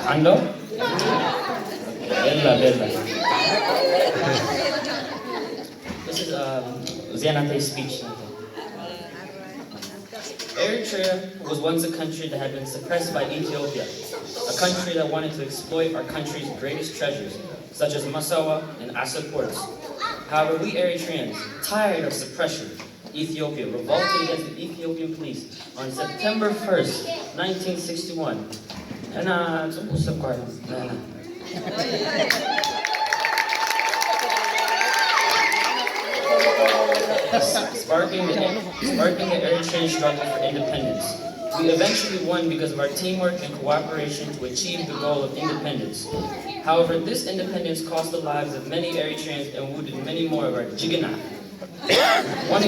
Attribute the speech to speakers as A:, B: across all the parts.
A: Ando? Bella, bella. This is Zianate's speech. Eritrea was once a country that had been suppressed by Ethiopia, a country that wanted to exploit our country's greatest treasures, such as Massawa and Assa ports. However, we Eritreans, tired of suppression, Ethiopia revolted against the Ethiopian police on September 1st, 1961. Sparking the Eritrean struggle for independence. We eventually won because of our teamwork and cooperation to achieve the goal of independence. However, this independence cost the lives of many Eritreans and wounded many more of our Jigana. One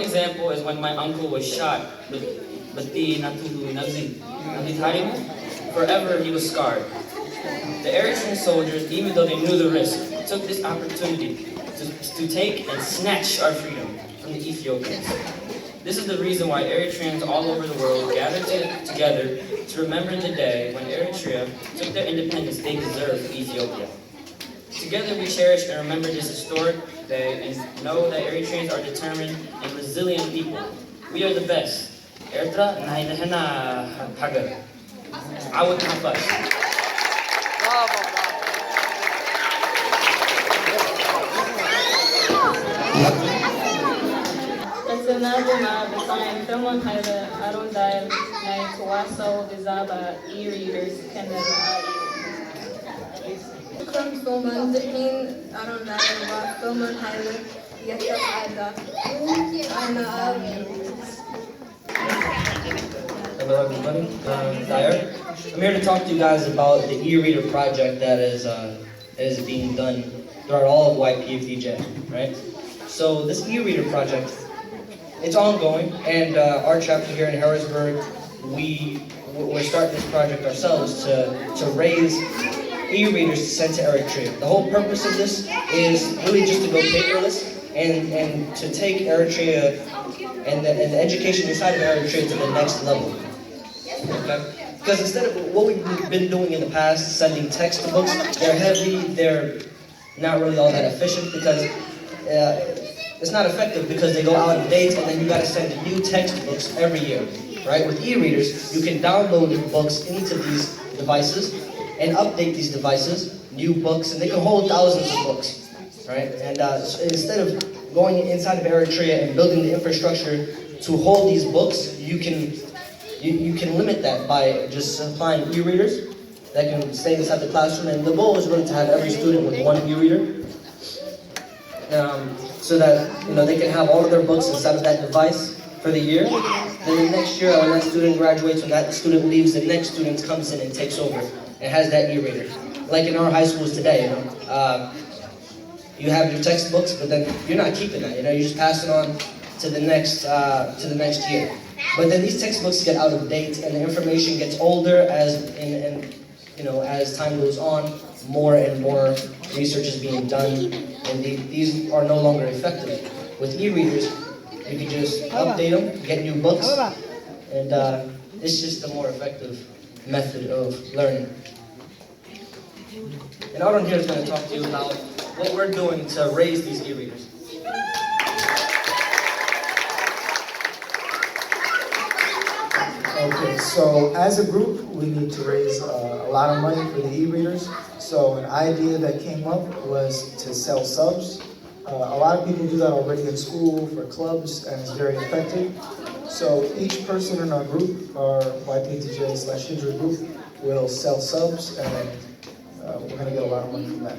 A: example is when my uncle was shot with Bati Natuhu Nabzi. Forever he was scarred. The Eritrean soldiers, even though they knew the risk, took this opportunity to take and snatch our freedom from the Ethiopians. This is the reason why Eritreans all over the world gathered together to remember the day when Eritrea took their independence they deserved from Ethiopia. Together we cherish and remember this historic day and know that Eritreans are determined and resilient people. We are the best. Eritrea naidahena hagar. Awad hafas.
B: Naguma beside Filmon Haida, Arondile, Nai Kawaso, Bizaba, e-readers, Canada.
C: From Filmon, Zahin, Arondile, Filmon Haida, Yasser Ada.
D: Hello everybody, Dyer. I'm here to talk to you guys about the e-reader project that is being done throughout all of YPFDJ, right? So this e-reader project, it's ongoing, and our chapter here in Harrisburg, we're starting this project ourselves to raise e-readers to send to Eritrea. The whole purpose of this is really just to go paperless and to take Eritrea and the education inside of Eritrea to the next level. Okay? Because instead of what we've been doing in the past, sending textbooks, they're heavy, they're not really all that efficient because it's not effective because they go out of date and then you got to send new textbooks every year, right? With e-readers, you can download books into these devices and update these devices, new books, and they can hold thousands of books, right? And so instead of going inside of Eritrea and building the infrastructure to hold these books, you can limit that by just supplying e-readers that can stay inside the classroom. And the goal is really to have every student with one e-reader. So that they can have all of their books inside of that device for the year. Then the next year, when that student graduates, when that student leaves, the next student comes in and takes over and has that e-reader. Like in our high schools today, you have your textbooks, but then you're not keeping that. You just pass it on to the next year. But then these textbooks get out of date, and the information gets older as time goes on. More and more research is being done, and these are no longer effective. With e-readers, you can just update them, get new books, and it's just a more effective method of learning. And Aaron here is going to talk to you about what we're doing to raise these e-readers.
E: Okay, so as a group, we need to raise a lot of money for the e-readers. So an idea that came up was to sell subs. A lot of people do that already in school for clubs, and it's very effective. So each person in our group, our YPTJ/Hijra group, will sell subs, and we're going to get a lot of money from that.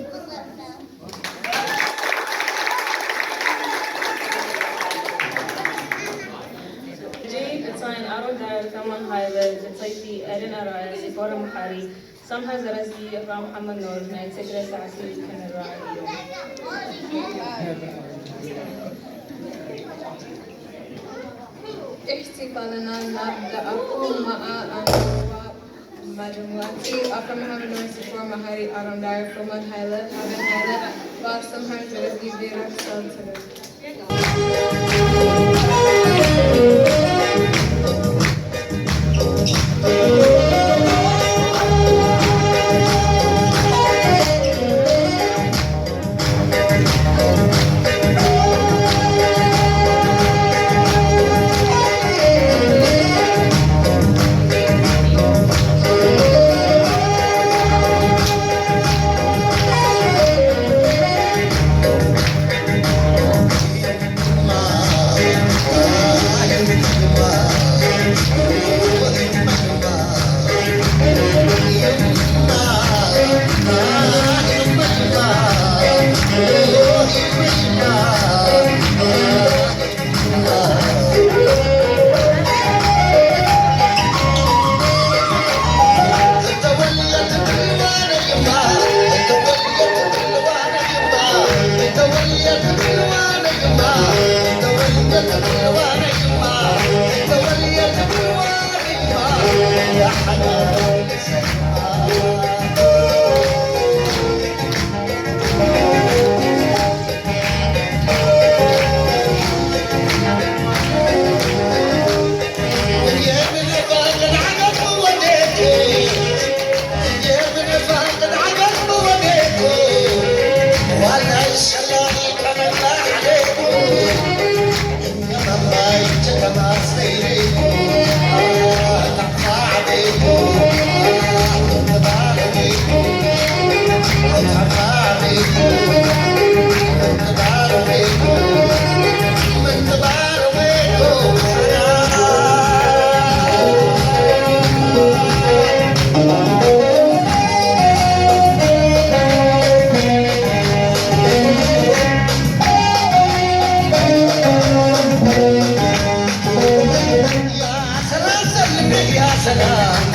B: Sometimes there is the Muhammad Nur, night secret assassin, and
C: احتفالنا نبدأ مع مجموعتي أفرم Muhammad Nur for Mahari Arondar from Highland, but sometimes there is the direct
F: سلام